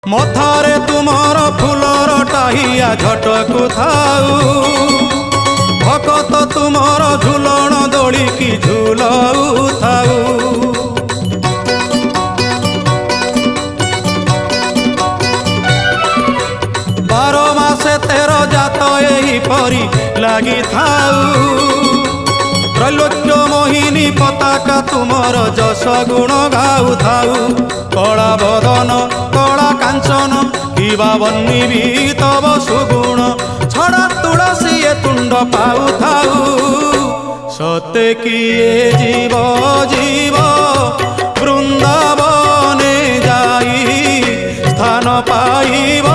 मथारे तुमर फूलर टाहिया झटकु थाऊ भकत तुमर झुलण दोड़ी की झुलाऊ थाऊ। बारो मासे 13 जात एही परी लागी थाऊ त्रैलोक्य मोहिनी पताका तुमर जस गुण गाऊ थाऊ। कला बदन कला कांचन किबा बन्नी भी तब सुगुण छड़ा तुलसी ए तुंड पाऊ थाऊ। सते किए जीव जीव वृंदावने जाई स्थान पाइब